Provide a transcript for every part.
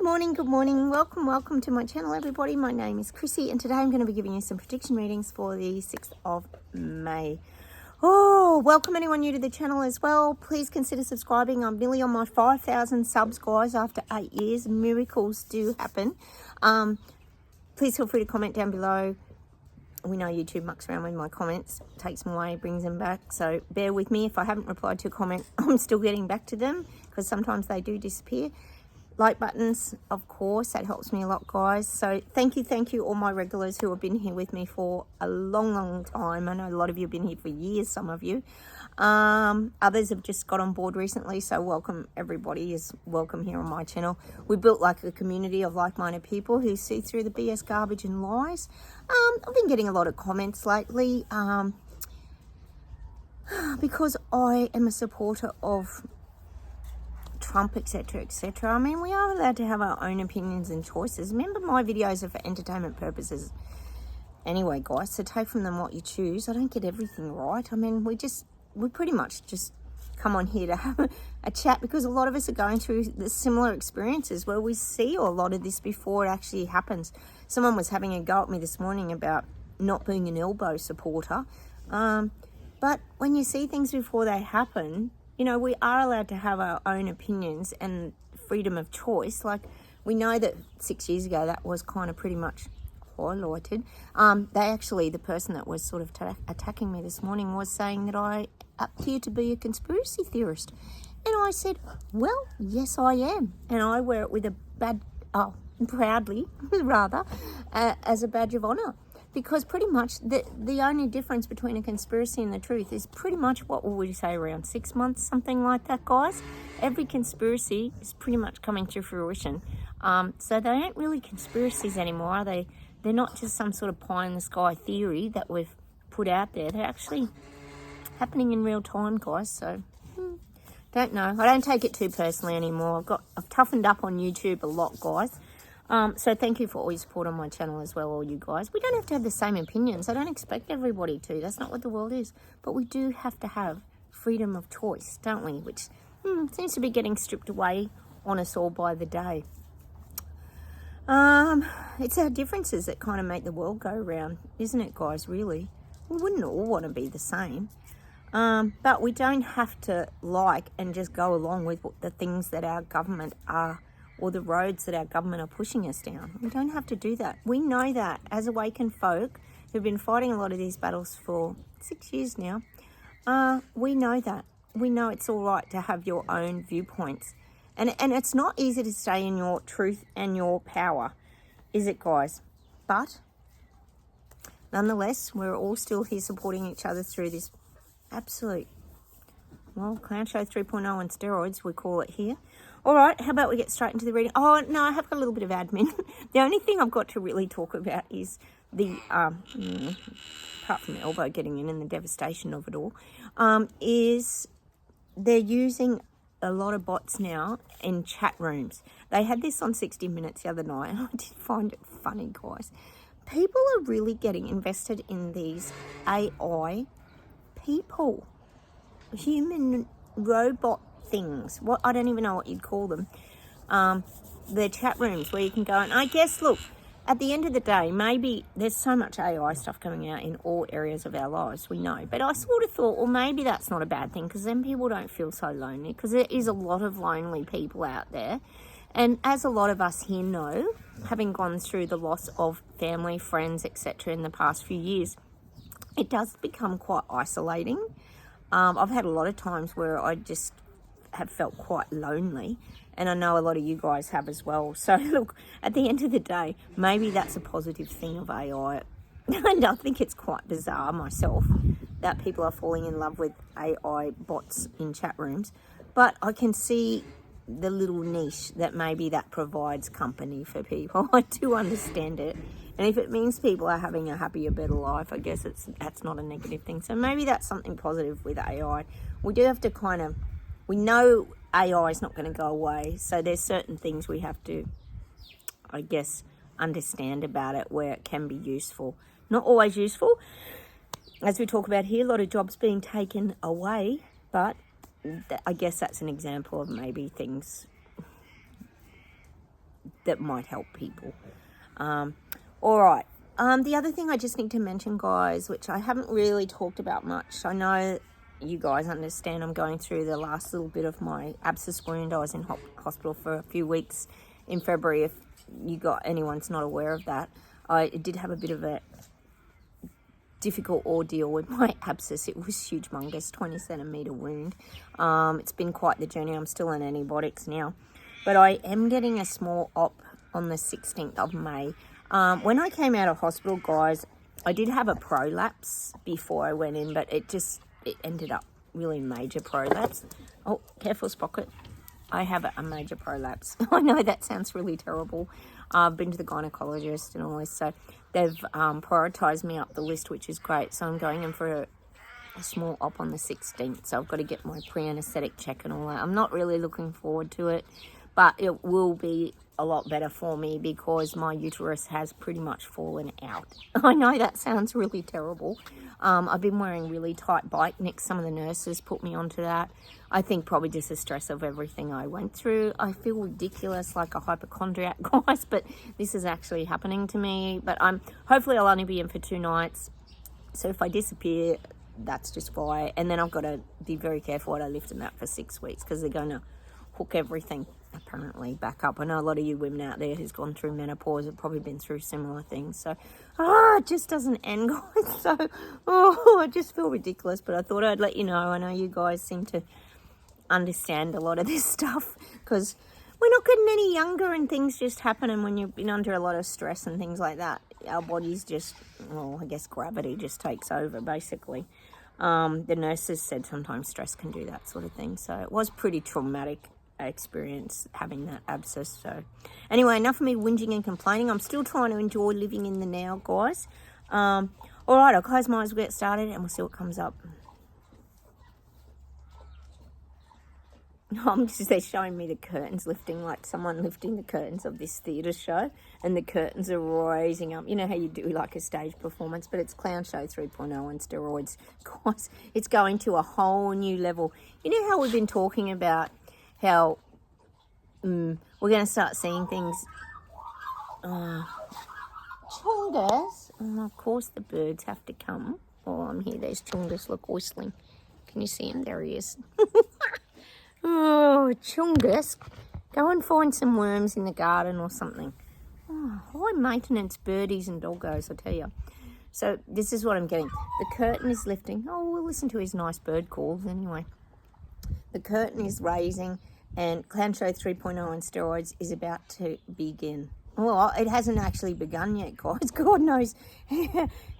Good morning. Welcome to my channel, everybody. My name is Chrissy, and today I'm going to be giving you some prediction readings for the 6th of May. Oh, welcome anyone new to the channel as well. Please consider subscribing. I'm nearly on my 5,000 subs, guys, after 8 years. Miracles do happen. Please feel free to comment down below. We know YouTube mucks around with my comments, takes them away, brings them back. So bear with me if I haven't replied to a comment. I'm still getting back to them because sometimes they do disappear. Like buttons, of course, that helps me a lot, guys. So thank you all my regulars who have been here with me for a long time. I know a lot of you have been here for years, some of you. Others have just got on board recently, so welcome. Everybody is welcome here on my channel. We built like a community of like-minded people who see through the BS garbage and lies. I've been getting a lot of comments lately because I am a supporter of Trump, etc. I mean, we are allowed to have our own opinions and choices. Remember, my videos are for entertainment purposes anyway, guys, so take from them what you choose. I don't get everything right. I mean, we pretty much just come on here to have a chat because a lot of us are going through the similar experiences where we see a lot of this before it actually happens. Someone was having a go at me this morning about not being an elbow supporter, but when you see things before they happen, you know, we are allowed to have our own opinions and freedom of choice. Like, we know that 6 years ago that was kind of pretty much highlighted. The person that was sort of attacking me this morning was saying that I appear to be a conspiracy theorist. And I said, well, yes, I am. And I wear it with a proudly, rather, as a badge of honor. Because pretty much the only difference between a conspiracy and the truth is pretty much, what will we say, around 6 months, something like that, guys. Every conspiracy is pretty much coming to fruition. So they aren't really conspiracies anymore, are they? They're not just some sort of pie-in-the-sky theory that we've put out there. They're actually happening in real time, guys. So, don't know. I don't take it too personally anymore. I've toughened up on YouTube a lot, guys. So thank you for all your support on my channel as well, all you guys. We don't have to have the same opinions. I don't expect everybody to. That's not what the world is. But we do have to have freedom of choice, don't we? Which seems to be getting stripped away on us all by the day. It's our differences that kind of make the world go round, isn't it, guys, really? We wouldn't all want to be the same. But we don't have to like and just go along with the things that our government are, or the roads that our government are pushing us down. We don't have to do that. We know that as awakened folk who've been fighting a lot of these battles for 6 years now, we know that. We know it's all right to have your own viewpoints. And it's not easy to stay in your truth and your power, is it, guys? But nonetheless, we're all still here supporting each other through this absolute, well, clown show 3.0 on steroids, we call it here. All right, how about we get straight into the reading? Oh, no, I have got a little bit of admin. The only thing I've got to really talk about is the, apart from elbow getting in and the devastation of it all, is they're using a lot of bots now in chat rooms. They had this on 60 Minutes the other night, and I did find it funny, guys. People are really getting invested in these AI people, human robot things. What, I don't even know what you'd call them. They're chat rooms where you can go, and I guess, look, at the end of the day, maybe there's so much AI stuff coming out in all areas of our lives, we know. But I sort of thought, well, maybe that's not a bad thing, because then people don't feel so lonely, because there is a lot of lonely people out there. And as a lot of us here know, having gone through the loss of family, friends, etc. in the past few years, it does become quite isolating. I've had a lot of times where I just have felt quite lonely, and I know a lot of you guys have as well. So look, at the end of the day, maybe that's a positive thing of AI. And I think it's quite bizarre myself that people are falling in love with AI bots in chat rooms, but I can see the little niche that maybe that provides company for people. I do understand it, and if it means people are having a happier, better life, I guess that's not a negative thing. So maybe that's something positive with AI. We do have to we know AI is not going to go away, so there's certain things we have to, I guess, understand about it where it can be useful. Not always useful. As we talk about here, a lot of jobs being taken away, but I guess that's an example of maybe things that might help people. All right. The other thing I just need to mention, guys, which I haven't really talked about much. I know you guys understand I'm going through the last little bit of my abscess wound. I was in hospital for a few weeks in February. If anyone's not aware of that, I did have a bit of a difficult ordeal with my abscess. It was humongous, 20-centimeter wound. It's been quite the journey. I'm still on antibiotics now, but I am getting a small op on the 16th of May. When I came out of hospital, guys, I did have a prolapse before I went in, but it ended up really major prolapse. Oh, careful, Sprocket. I have a major prolapse. I know that sounds really terrible. I've been to the gynecologist and all this, so they've prioritised me up the list, which is great. So I'm going in for a small op on the 16th, so I've got to get my pre-anaesthetic check and all that. I'm not really looking forward to it, but it will be a lot better for me because my uterus has pretty much fallen out. I know that sounds really terrible. I've been wearing really tight bike necks. Some of the nurses put me onto that. I think probably just the stress of everything I went through. I feel ridiculous, like a hypochondriac, guys, but this is actually happening to me. But hopefully I'll only be in for 2 nights. So if I disappear, that's just why. And then I've got to be very careful what I lift in that for 6 weeks because they're going to hook everything apparently back up. I know a lot of you women out there who's gone through menopause have probably been through similar things. So, it just doesn't end, guys. So, I just feel ridiculous. But I thought I'd let you know. I know you guys seem to understand a lot of this stuff because we're not getting any younger and things just happen. And when you've been under a lot of stress and things like that, our bodies just, I guess gravity just takes over basically. The nurses said sometimes stress can do that sort of thing. So it was pretty traumatic experience having that abscess. So anyway, enough of me whinging and complaining. I'm still trying to enjoy living in the now, guys. All right, I'll close my eyes, we'll get started and we'll see what comes up. They're showing me the curtains lifting, like someone lifting the curtains of this theatre show, and the curtains are raising up. You know how you do like a stage performance, but it's Clown Show 3.0 on steroids. Guys, it's going to a whole new level. You know how we've been talking about how we're going to start seeing things. Chungus. Of course the birds have to come while I'm here. There's Chungus, look, whistling. Can you see him? There he is. Oh, Chungus. Go and find some worms in the garden or something. Oh, high maintenance birdies and doggos, I tell you. So this is what I'm getting. The curtain is lifting. Oh, we'll listen to his nice bird calls anyway. The curtain is raising and Clown Show 3.0 on steroids is about to begin. Well, it hasn't actually begun yet, guys. God knows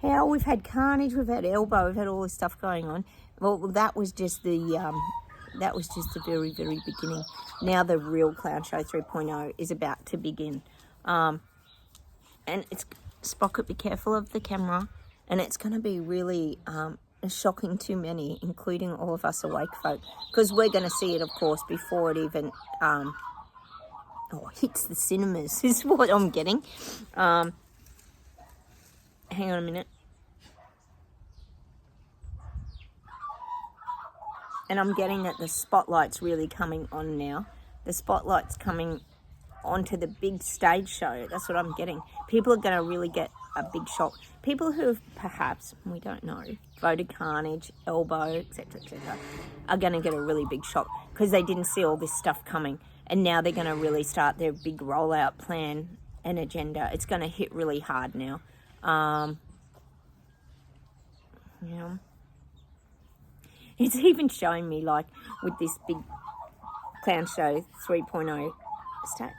how we've had carnage, we've had elbow, we've had all this stuff going on. Well, that was just the very, very beginning. Now the real Clown Show 3.0 is about to begin. And it's, Sprocket, be careful of the camera. And it's going to be really shocking to many, including all of us awake folk. Because we're going to see it, of course, before it even hits the cinemas, is what I'm getting. Hang on a minute. And I'm getting that the spotlight's really coming on now. The spotlight's coming onto the big stage show. That's what I'm getting. People are going to really get a big shock. People who have perhaps, we don't know, voted carnage, elbow, etc., are going to get a really big shock because they didn't see all this stuff coming. And now they're going to really start their big rollout plan and agenda. It's going to hit really hard now. It's even showing me, like, with this big Clown Show 3.0 start.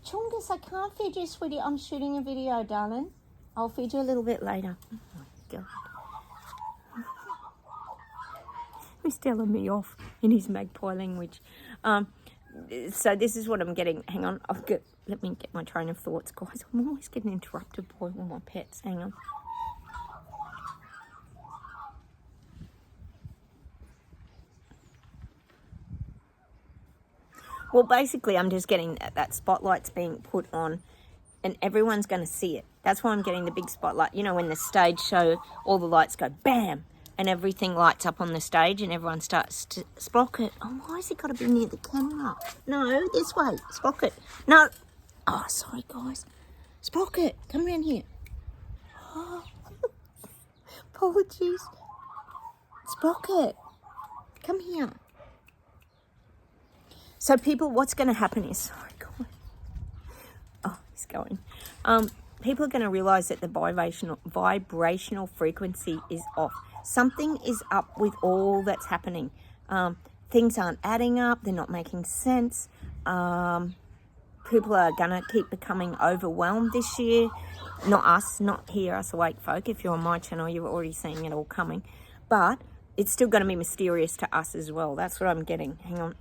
Chungus, I can't feed you, sweetie. I'm shooting a video, darling. I'll feed you a little bit later. Oh, my God. He's telling me off in his magpie language. So this is what I'm getting. Hang on. Let me get my train of thoughts, guys. I'm always getting interrupted by all my pets. Hang on. Well, basically, I'm just getting that spotlight's being put on and everyone's going to see it. That's why I'm getting the big spotlight. You know, when the stage show, all the lights go bam and everything lights up on the stage and everyone starts to Sprocket. Oh, why has he got to be near the camera? No, this way. Sprocket. No. Oh, sorry, guys. Sprocket, come around here. Oh, apologies. Sprocket, come here. So people, what's going to happen is, sorry, God. Oh, he's going. People are going to realise that the vibrational frequency is off. Something is up with all that's happening. Things aren't adding up. They're not making sense. People are going to keep becoming overwhelmed this year. Not us, not here, us awake folk. If you're on my channel, you're already seeing it all coming. But it's still going to be mysterious to us as well. That's what I'm getting. Hang on.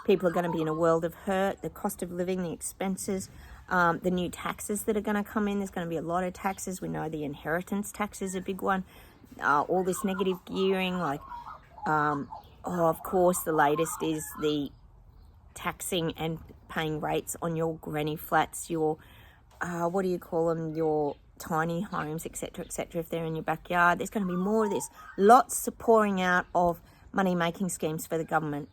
People are going to be in a world of hurt, the cost of living, the expenses, the new taxes that are going to come in. There's going to be a lot of taxes. We know the inheritance tax is a big one. All this negative gearing, like, of course, the latest is the taxing and paying rates on your granny flats, your, what do you call them, your tiny homes, etc., etc. If they're in your backyard, there's going to be more of this. Lots of pouring out of money-making schemes for the government,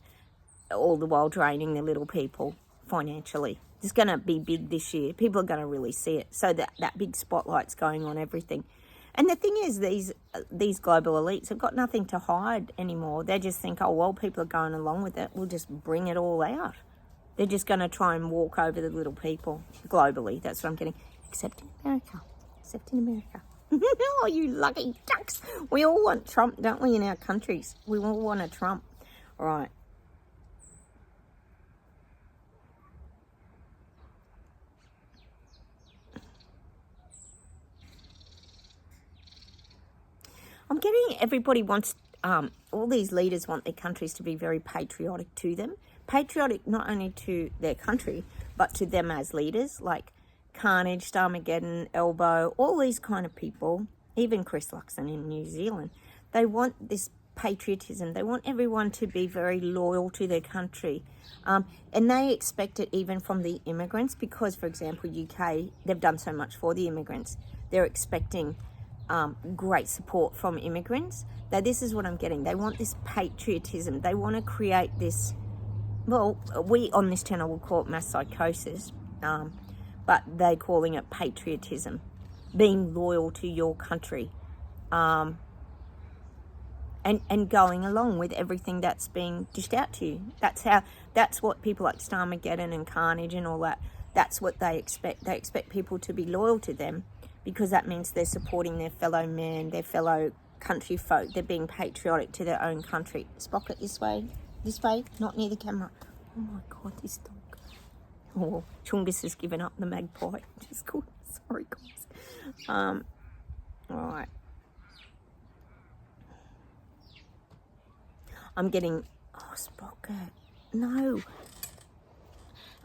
all the while draining the little people financially. It's going to be big this year. People are going to really see it. So that big spotlight's going on everything. And the thing is, these global elites have got nothing to hide anymore. They just think, oh, well, people are going along with it. We'll just bring it all out. They're just going to try and walk over the little people globally. That's what I'm getting. Except in America. Except in America. Oh, you lucky ducks. We all want Trump, don't we, in our countries? We all want a Trump. All right. I'm getting everybody wants, all these leaders want their countries to be very patriotic to them. Patriotic not only to their country, but to them as leaders, like Carnage, Starmageddon, Elbow, all these kind of people, even Chris Luxon in New Zealand. They want this patriotism. They want everyone to be very loyal to their country. And they expect it even from the immigrants because, for example, UK, they've done so much for the immigrants. They're expecting great support from immigrants. Now, this is what I'm getting. They want this patriotism. They want to create this, well, we on this channel will call it mass psychosis, but they're calling it patriotism, being loyal to your country, and going along with everything that's being dished out to you. That's what people like Starmageddon and Carnage and all that, that's what they expect. They expect people to be loyal to them, because that means they're supporting their fellow men, their fellow country folk. They're being patriotic to their own country. Sprocket, this way, not near the camera. Oh my God, this dog. Oh, Chungus has given up the magpie, which is good. Sorry, guys. All right. I'm getting, oh, Sprocket, no.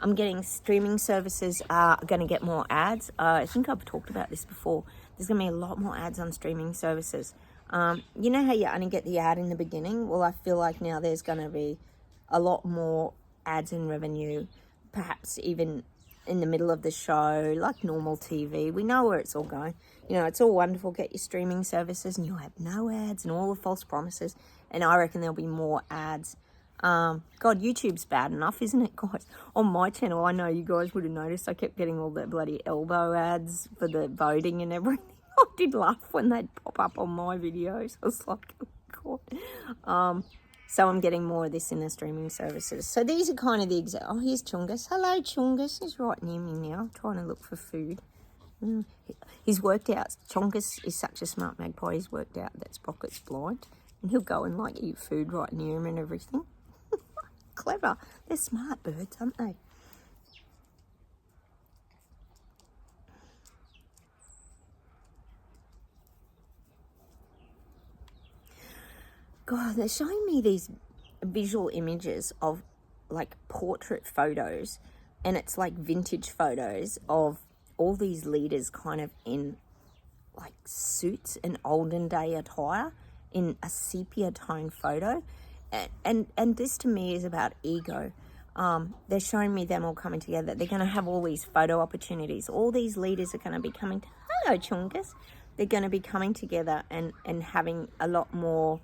I'm getting streaming services are going to get more ads. I think I've talked about this before. There's going to be a lot more ads on streaming services. You know how you only get the ad in the beginning? Well, I feel like now there's going to be a lot more ads and revenue, perhaps even in the middle of the show, like normal TV. We know where it's all going. You know, it's all wonderful. Get your streaming services and you'll have no ads and all the false promises. And I reckon there'll be more ads. God, YouTube's bad enough, isn't it, guys? On my channel, I know you guys would have noticed I kept getting all the bloody elbow ads for the voting and everything. I did laugh when they'd pop up on my videos. I was like, oh, God. So I'm getting more of this in the streaming services. So these are kind of the oh, here's Chungus. Hello, Chungus. He's right near me now, trying to look for food. He's worked out. Chungus is such a smart magpie. He's worked out that Sprocket's blind. And he'll go and, like, eat food right near him and everything. Clever. They're smart birds, aren't they? God, they're showing me these visual images of like portrait photos, and it's like vintage photos of all these leaders kind of in like suits and olden day attire in a sepia tone photo. And this to me is about ego. They're showing me them all coming together. They're going to have all these photo opportunities. All these leaders are going to be coming to, hello, Chungus. They're going to be coming together and having a lot more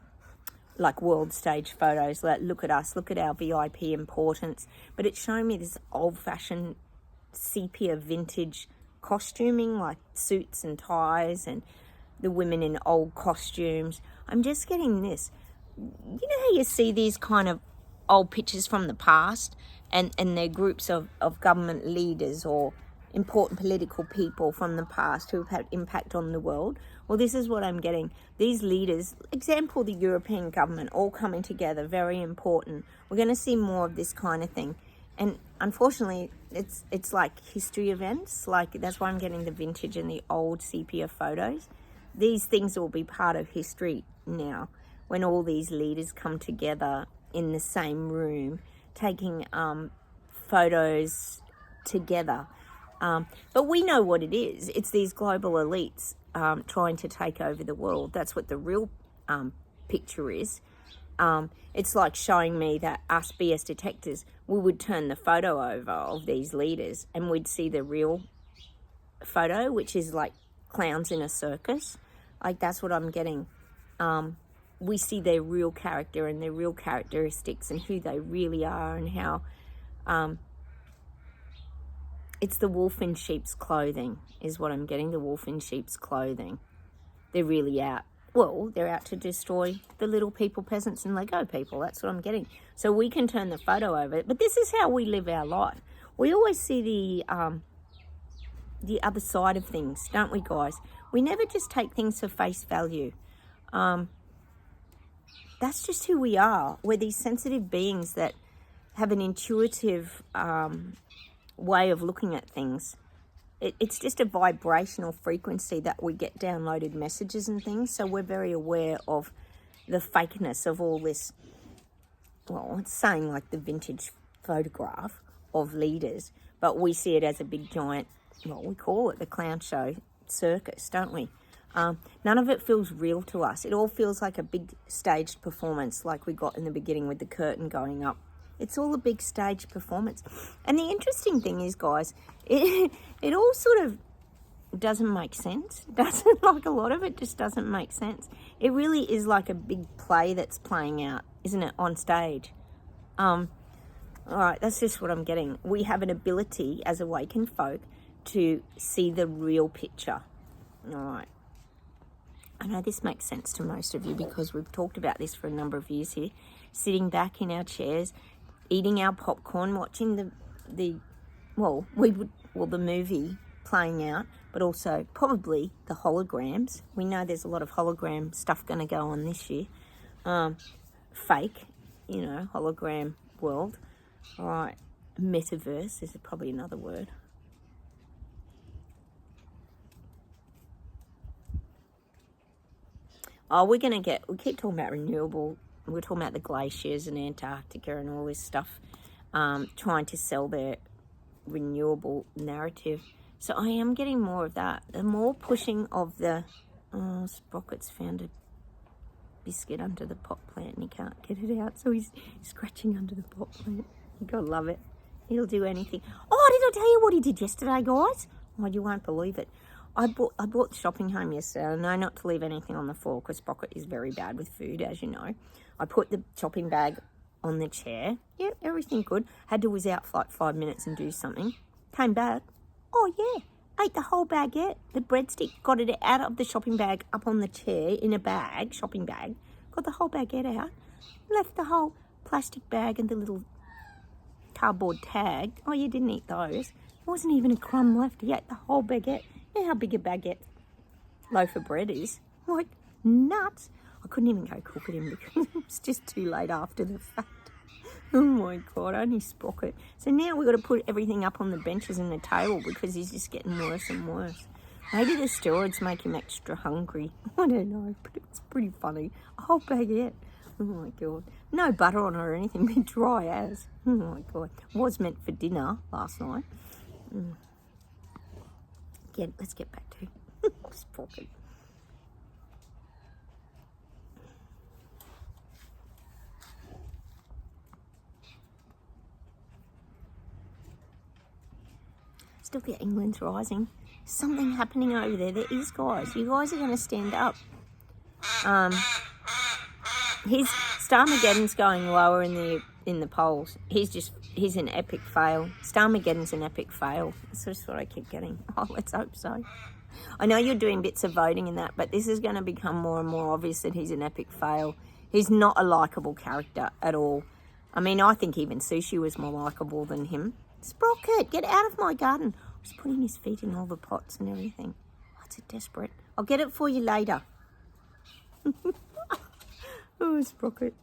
like world stage photos, like look at us, look at our VIP importance. But it's showing me this old-fashioned sepia vintage costuming, like suits and ties, and the women in old costumes. I'm just getting this. You know how you see these kind of old pictures from the past, and they're groups of government leaders or important political people from the past who have had impact on the world? Well, this is what I'm getting. These leaders, example, the European government, all coming together, very important. We're going to see more of this kind of thing. And unfortunately, it's like history events. Like, that's why I'm getting the vintage and the old sepia photos. These things will be part of history now, when all these leaders come together in the same room, taking photos together. But we know what it is. It's these global elites trying to take over the world. That's what the real picture is. It's like showing me that us BS detectors, we would turn the photo over of these leaders and we'd see the real photo, which is like clowns in a circus. Like, that's what I'm getting. We see their real character and their real characteristics and who they really are, and how it's the wolf in sheep's clothing is what I'm getting, the wolf in sheep's clothing. They're really out. Well, they're out to destroy the little people, peasants and Lego people. That's what I'm getting. So we can turn the photo over. But this is how we live our life. We always see the other side of things, don't we, guys? We never just take things for face value. That's just who we are. We're these sensitive beings that have an intuitive way of looking at things. It's just a vibrational frequency that we get downloaded messages and things. So we're very aware of the fakeness of all this. Well, it's saying like the vintage photograph of leaders, but we see it as a big giant, well, we call it the clown show circus, don't we? None of it feels real to us. It all feels like a big staged performance, like we got in the beginning with the curtain going up. It's all a big stage performance. And the interesting thing is, guys, it all sort of doesn't make sense. Doesn't, like, a lot of it just doesn't make sense. It really is like a big play that's playing out, isn't it, on stage? All right, that's just what I'm getting. We have an ability as awakened folk to see the real picture. All right. I know this makes sense to most of you because we've talked about this for a number of years here. Sitting back in our chairs, eating our popcorn, watching the movie playing out, but also probably the holograms. We know there's a lot of hologram stuff going to go on this year. Fake, hologram world. All right, metaverse is probably another word. Oh, we keep talking about renewable. We're talking about the glaciers in Antarctica and all this stuff, trying to sell their renewable narrative. So I am getting more of that. The more pushing of the... Oh, Sprocket's found a biscuit under the pot plant and he can't get it out. So he's scratching under the pot plant. You gotta love it. He'll do anything. Oh, did I tell you what he did yesterday, guys? Oh, you won't believe it. I bought the shopping home yesterday. I know not to leave anything on the floor because Sprocket is very bad with food, as you know. I put the shopping bag on the chair. Yeah, everything good. Had to whiz out for like 5 minutes and do something. Came back. Oh, yeah. Ate the whole baguette. The breadstick. Got it out of the shopping bag up on the chair in a bag, shopping bag. Got the whole baguette out. Left the whole plastic bag and the little cardboard tag. Oh, you didn't eat those. There wasn't even a crumb left. He ate the whole baguette. You know how big a baguette loaf of bread is? Like, nuts. I couldn't even go cook it in because it was just too late after the fact. Oh my God, only Sprocket. So now we've got to put everything up on the benches and the table because he's just getting worse and worse. Maybe the steroids make him extra hungry. I don't know, but it's pretty funny. A whole baguette. Oh my God. No butter on it or anything, but dry as. Oh my God. Was meant for dinner last night. Let's get back to Sprocket. Still think England's rising. Something happening over there. There is, guys. You guys are going to stand up. His Starmageddon's going lower in the polls. He's an epic fail. Starmageddon's an epic fail. That's just what I keep getting. Oh, let's hope so. I know you're doing bits of voting in that, but this is going to become more and more obvious that he's an epic fail. He's not a likable character at all. I mean, I think even Sushi was more likable than him. Sprocket, get out of my garden. He's putting his feet in all the pots and everything. That's a desperate. I'll get it for you later. Oh, Sprocket.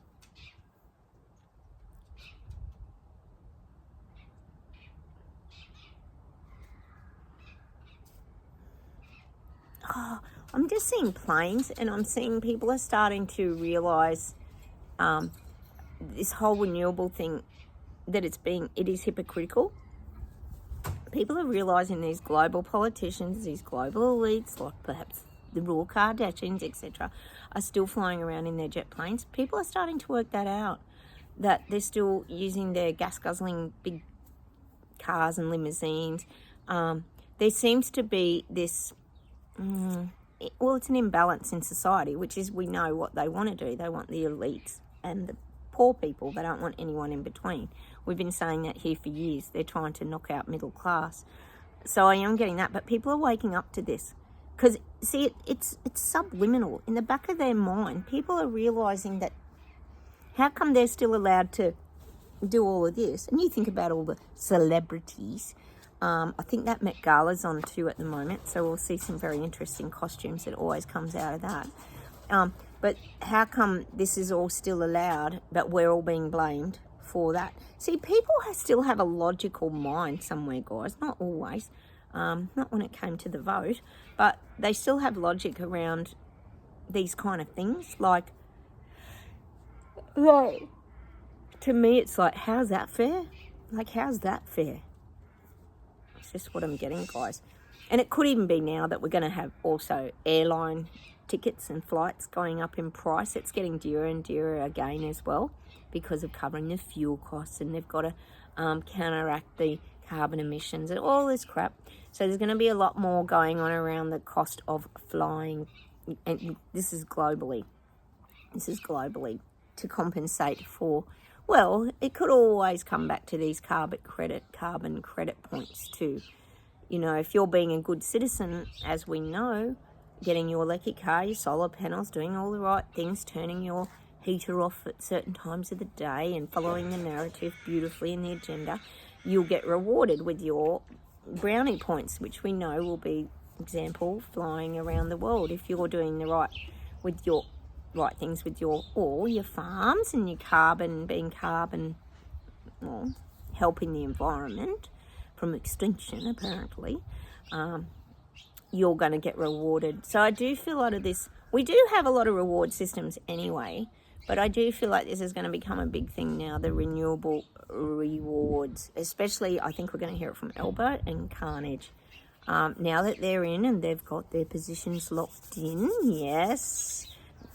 Oh, I'm just seeing planes, and I'm seeing people are starting to realise this whole renewable thing, that it is hypocritical. People are realising these global politicians, these global elites, like perhaps the Royal Kardashians, etc., are still flying around in their jet planes. People are starting to work that out, that they're still using their gas-guzzling big cars and limousines. There seems to be this, it's an imbalance in society, which is, we know what they want to do. They want the elites and the poor people. They don't want anyone in between. We've been saying that here for years. They're trying to knock out middle class. So I am getting that, but people are waking up to this. Because, see, it's subliminal. In the back of their mind, people are realising that how come they're still allowed to do all of this? And you think about all the celebrities. I think that Met Gala's on too at the moment, so we'll see some very interesting costumes. It always comes out of that. But how come this is all still allowed, but we're all being blamed for that? See, people still have a logical mind somewhere, guys. Not always. Not when it came to the vote, but they still have logic around these kind of things. Like, to me, it's like, how's that fair? Like, how's that fair? It's just what I'm getting, guys. And it could even be now that we're going to have also airline tickets and flights going up in price. It's getting dearer and dearer again as well because of covering the fuel costs, and they've got to counteract the carbon emissions and all this crap. So there's going to be a lot more going on around the cost of flying, and this is globally to compensate for, well, it could always come back to these carbon credit points too. You know, if you're being a good citizen, as we know, getting your electric car, your solar panels, doing all the right things, turning your heater off at certain times of the day and following the narrative beautifully in the agenda, you'll get rewarded with your brownie points, which we know will be, example, flying around the world. If you're doing the right things with all your farms and your helping the environment from extinction, apparently, you're going to get rewarded. So I do feel a lot of this, we do have a lot of reward systems anyway, but I do feel like this is going to become a big thing now, the renewable rewards, especially I think we're going to hear it from Elbow and Carnage. Now that they're in and they've got their positions locked in, yes,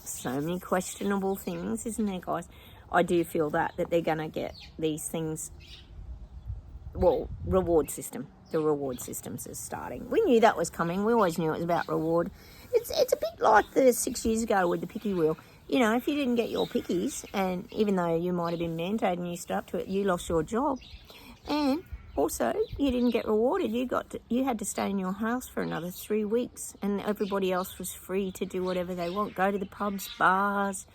so many questionable things, isn't there, guys? I do feel that they're going to get these things, well, reward system. The reward systems is starting. We knew that was coming. We always knew it was about reward. It's a bit like the 6 years ago with the picky wheel. You know, if you didn't get your pickies, and even though you might have been mandated and you stood up to it, you lost your job. And also, you didn't get rewarded. You had to stay in your house for another 3 weeks, and everybody else was free to do whatever they want. Go to the pubs, bars,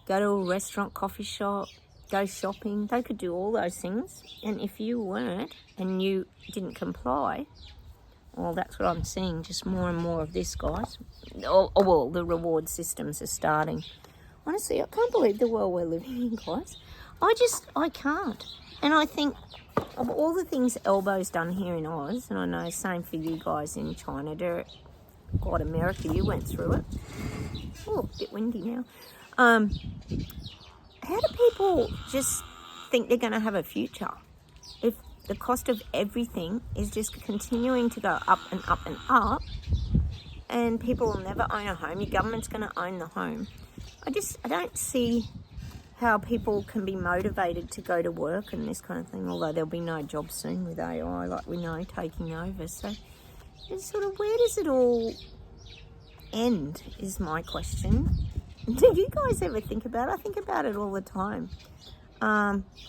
go to a restaurant, coffee shop, go shopping. They could do all those things. And if you weren't and you didn't comply, well, that's what I'm seeing, just more and more of this, guys. Well, the reward systems are starting. Honestly, I can't believe the world we're living in, guys. I can't. And I think of all the things Elbow's done here in Oz, and I know same for you guys in China, God, America, you went through it. Oh, a bit windy now. How do people just think they're going to have a future if the cost of everything is just continuing to go up and up and up, and people will never own a home? Your government's going to own the home. I don't see how people can be motivated to go to work and this kind of thing, although there'll be no jobs soon with AI, like we know, taking over. So it's sort of, where does it all end is my question. Do you guys ever think about it? I think about it all the time.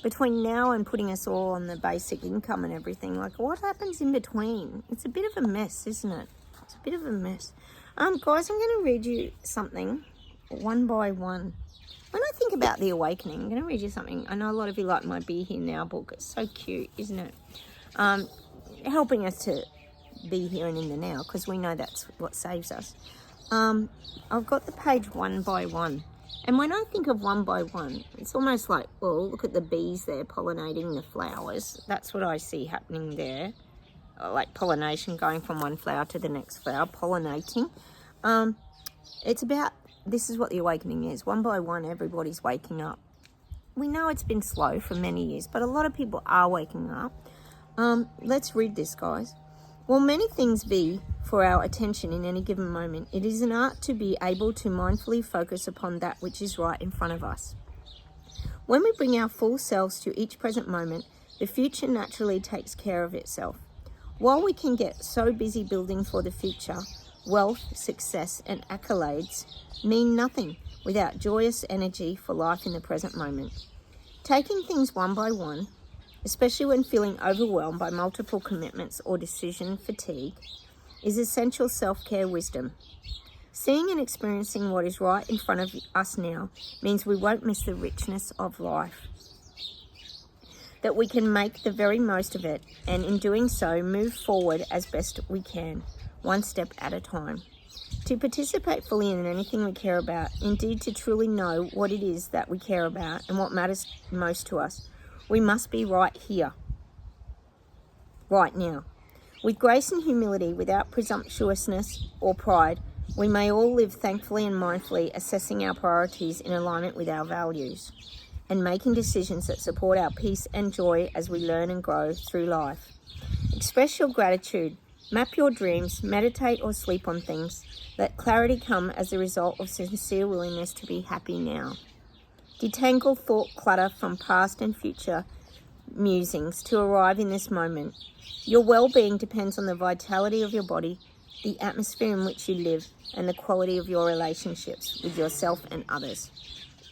Between now and putting us all on the basic income and everything, like what happens in between? It's a bit of a mess, isn't it? It's a bit of a mess. Guys, I'm going to read you something one by one. When I think about the awakening, I'm going to read you something. I know a lot of you like my Be Here Now book. It's so cute, isn't it? Helping us to be here and in the now, because we know that's what saves us. I've got the page one by one. And when I think of one by one, it's almost like, well, look at the bees there pollinating the flowers. That's what I see happening there. Like pollination, going from one flower to the next flower, pollinating. It's about, this is what the awakening is. One by one, everybody's waking up. We know it's been slow for many years, but a lot of people are waking up. Let's read this, guys. While many things be for our attention in any given moment, it is an art to be able to mindfully focus upon that which is right in front of us. When we bring our full selves to each present moment, the future naturally takes care of itself. While we can get so busy building for the future, wealth, success, and accolades mean nothing without joyous energy for life in the present moment. Taking things one by one, especially when feeling overwhelmed by multiple commitments or decision fatigue, is essential self-care wisdom. Seeing and experiencing what is right in front of us now means we won't miss the richness of life, that we can make the very most of it, and in doing so, move forward as best we can, one step at a time. To participate fully in anything we care about, indeed to truly know what it is that we care about and what matters most to us, we must be right here, right now. With grace and humility, without presumptuousness or pride, we may all live thankfully and mindfully, assessing our priorities in alignment with our values, and making decisions that support our peace and joy as we learn and grow through life. Express your gratitude, map your dreams, meditate or sleep on things. Let clarity come as a result of sincere willingness to be happy now. Detangle thought clutter from past and future musings to arrive in this moment. Your well-being depends on the vitality of your body, the atmosphere in which you live, and the quality of your relationships with yourself and others.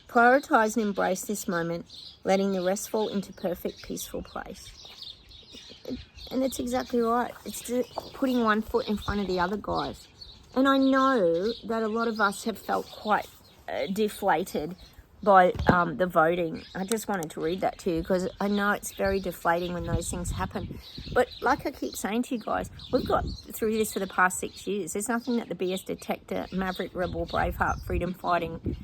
Prioritize and embrace this moment, letting the rest fall into perfect, peaceful place. And it's exactly right. It's putting one foot in front of the other, guys. And I know that a lot of us have felt quite deflated by the voting. I just wanted to read that to you because I know it's very deflating when those things happen. But like I keep saying to you guys, we've got through this for the past 6 years. There's nothing that the BS detector, maverick, rebel, braveheart, freedom fighting,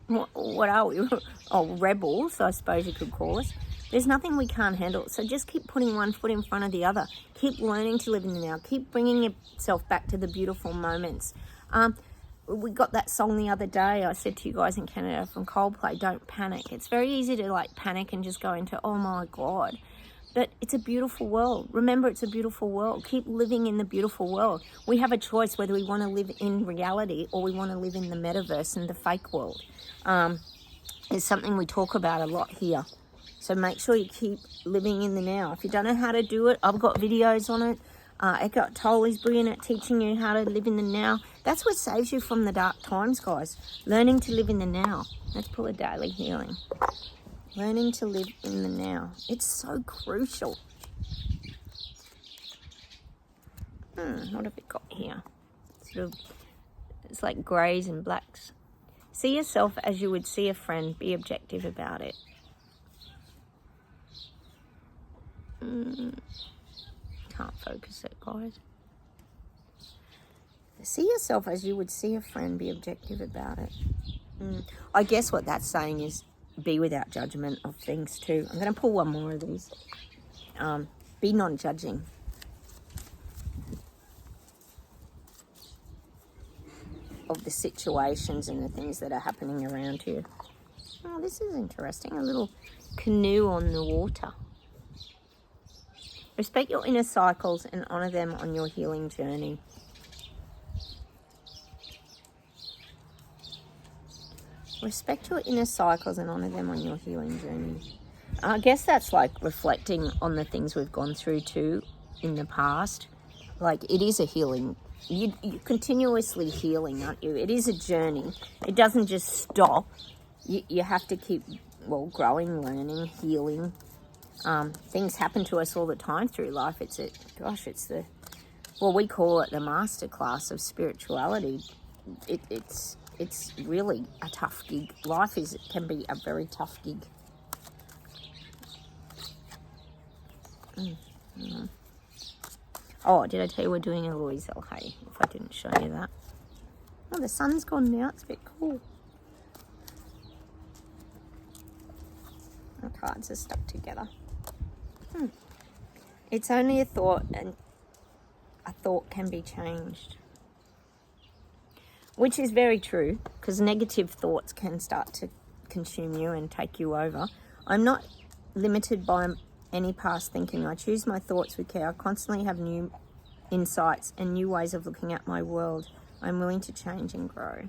what are we? Oh, rebels, I suppose you could call us. There's nothing we can't handle. So just keep putting one foot in front of the other. Keep learning to live in the now. Keep bringing yourself back to the beautiful moments. We got that song the other day. I said to you guys in Canada from Coldplay, don't panic. It's very easy to like panic and just go into, oh my God. But it's a beautiful world. Remember, it's a beautiful world. Keep living in the beautiful world. We have a choice whether we want to live in reality or we want to live in the metaverse and the fake world. It's something we talk about a lot here. So make sure you keep living in the now. If you don't know how to do it, I've got videos on it. Eckhart Tolle is brilliant at teaching you how to live in the now. That's what saves you from the dark times, guys. Learning to live in the now. Let's pull a daily healing. Learning to live in the now. It's so crucial. What have we got here? It's like greys and blacks. See yourself as you would see a friend. Be objective about it. Can't focus it, guys. See yourself as you would see a friend. Be objective about it. I guess what that's saying is be without judgment of things too. I'm going to pull one more of these. Be non-judging. Of the situations and the things that are happening around you. Oh, this is interesting. A little canoe on the water. Respect your inner cycles and honor them on your healing journey. Respect your inner cycles and honor them on your healing journey. I guess that's like reflecting on the things we've gone through too in the past. Like it is a healing you're continuously healing, aren't you? It is a journey. It doesn't just stop. You have to keep, well, growing, learning, healing. Things happen to us all the time through life. We call it the masterclass of spirituality. It's really a tough gig. Life can be a very tough gig. Oh, did I tell you we're doing a Louiselle hay? If I didn't show you that. Oh, the sun's gone now. It's a bit cool. The cards are stuck together. It's only a thought, and a thought can be changed. Which is very true, because negative thoughts can start to consume you and take you over. I'm not limited by any past thinking. I choose my thoughts with care. I constantly have new insights and new ways of looking at my world. I'm willing to change and grow.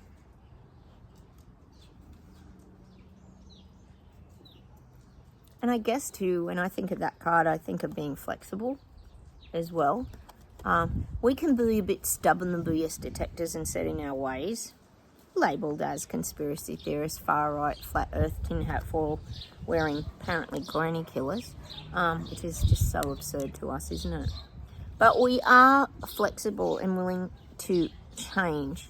And I guess too, when I think of that card, I think of being flexible as well. We can be a bit stubborn, the BS detectors, and set in our ways. Labelled as conspiracy theorists, far right, flat earth, tin hat foil wearing apparently granny killers, which is just so absurd to us, isn't it? But we are flexible and willing to change.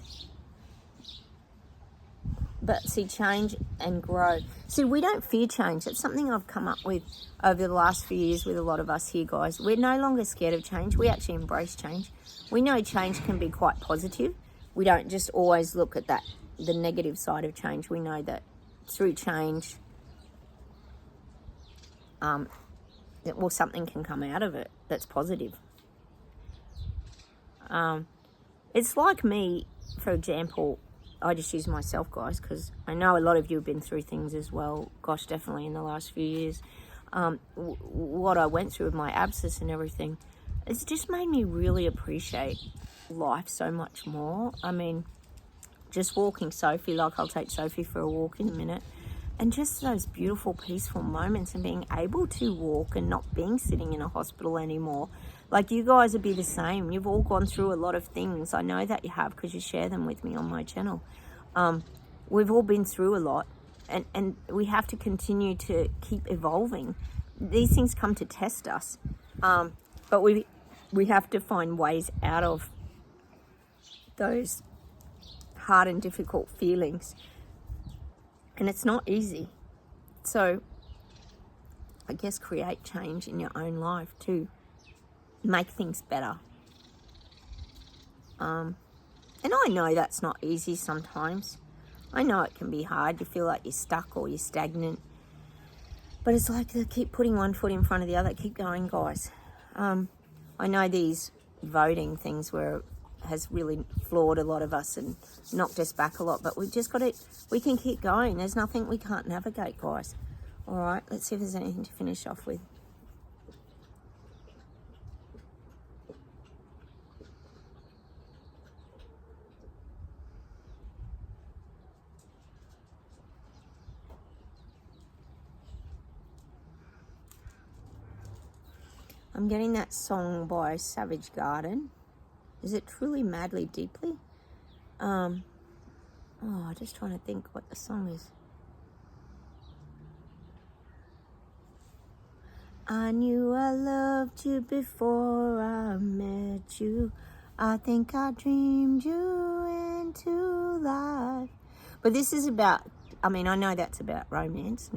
But see, change and grow. See, we don't fear change. It's something I've come up with over the last few years with a lot of us here, guys. We're no longer scared of change. We actually embrace change. We know change can be quite positive. We don't just always look at the negative side of change. We know that through change, something can come out of it that's positive. It's like me, for example. I just use myself, guys, because I know a lot of you have been through things as well. Gosh, definitely in the last few years. What I went through with my abscess and everything, it's just made me really appreciate life so much more. I mean, just walking Sophie, like I'll take Sophie for a walk in a minute, and just those beautiful, peaceful moments and being able to walk and not being sitting in a hospital anymore. Like, you guys would be the same. You've all gone through a lot of things. I know that you have, because you share them with me on my channel. We've all been through a lot, and we have to continue to keep evolving. These things come to test us, but we have to find ways out of those hard and difficult feelings, and it's not easy. So I guess create change in your own life to make things better. And I know that's not easy sometimes. I know it can be hard. You feel like you're stuck or you're stagnant. But it's like to keep putting one foot in front of the other. Keep going, guys. I know these voting things has really flawed a lot of us and knocked us back a lot. But we've just got to, we can keep going. There's nothing we can't navigate, guys. All right, let's see if there's anything to finish off with. I'm getting that song by Savage Garden. Is it Truly Madly Deeply? Just trying to think what the song is. I knew I loved you before I met you. I think I dreamed you into life. But this is about, I know that's about romance,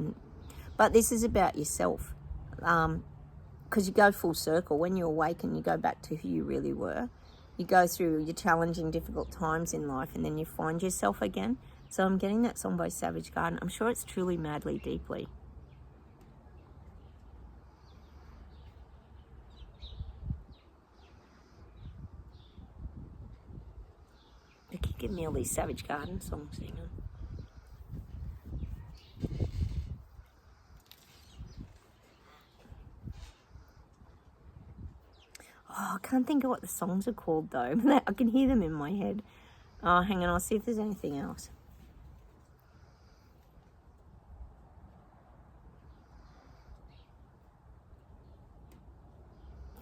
but this is about yourself. Because you go full circle. When you awaken, you go back to who you really were. You go through your challenging, difficult times in life, and then you find yourself again. So I'm getting that song by Savage Garden. I'm sure it's Truly Madly Deeply. They keep giving me all these Savage Garden songs, hang on. Oh, I can't think of what the songs are called, though. I can hear them in my head. Oh, hang on, I'll see if there's anything else.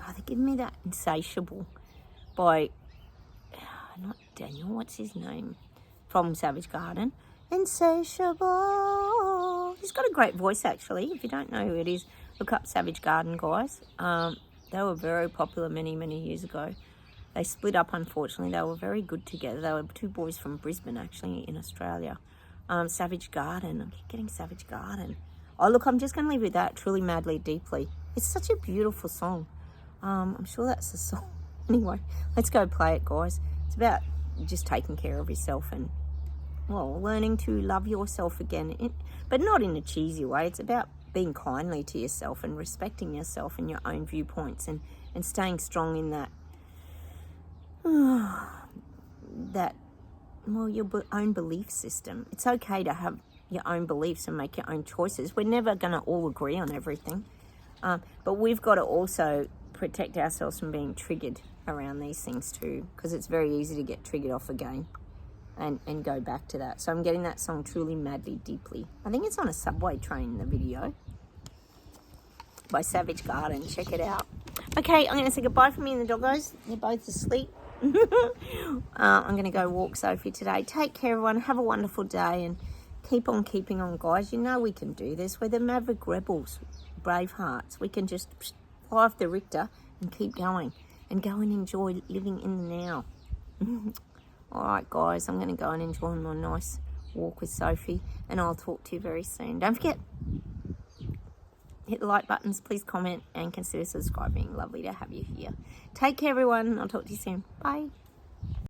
Oh, they're giving me that Insatiable by not Daniel, what's his name? From Savage Garden. Insatiable. He's got a great voice, actually. If you don't know who it is, look up Savage Garden, guys. They were very popular many, many years ago. They split up, unfortunately. They were very good together. They were two boys from Brisbane, actually, in Australia. Savage Garden. I keep getting Savage Garden. Oh, look, I'm just going to leave it with that. Truly, Madly, Deeply. It's such a beautiful song. I'm sure that's the song. Anyway, let's go play it, guys. It's about just taking care of yourself and, well, learning to love yourself again. But not in a cheesy way. It's about being kindly to yourself and respecting yourself and your own viewpoints and staying strong in that, well, your own belief system. It's okay to have your own beliefs and make your own choices. We're never going to all agree on everything. But we've got to also protect ourselves from being triggered around these things too, because it's very easy to get triggered off again and go back to that. So I'm getting that song Truly, Madly, Deeply. I think it's on a subway train, the video, by Savage Garden. Check it out. Okay, I'm going to say goodbye for me and the doggos. They're both asleep. I'm going to go walk Sophie today. Take care, everyone. Have a wonderful day and keep on keeping on, guys. You know we can do this. We're the Maverick Rebels, brave hearts. We can just fly off the Richter and keep going and go and enjoy living in the now. All right, guys, I'm going to go and enjoy my nice walk with Sophie, and I'll talk to you very soon. Don't forget, hit the like buttons, please comment, and consider subscribing. Lovely to have you here. Take care, everyone. I'll talk to you soon. Bye.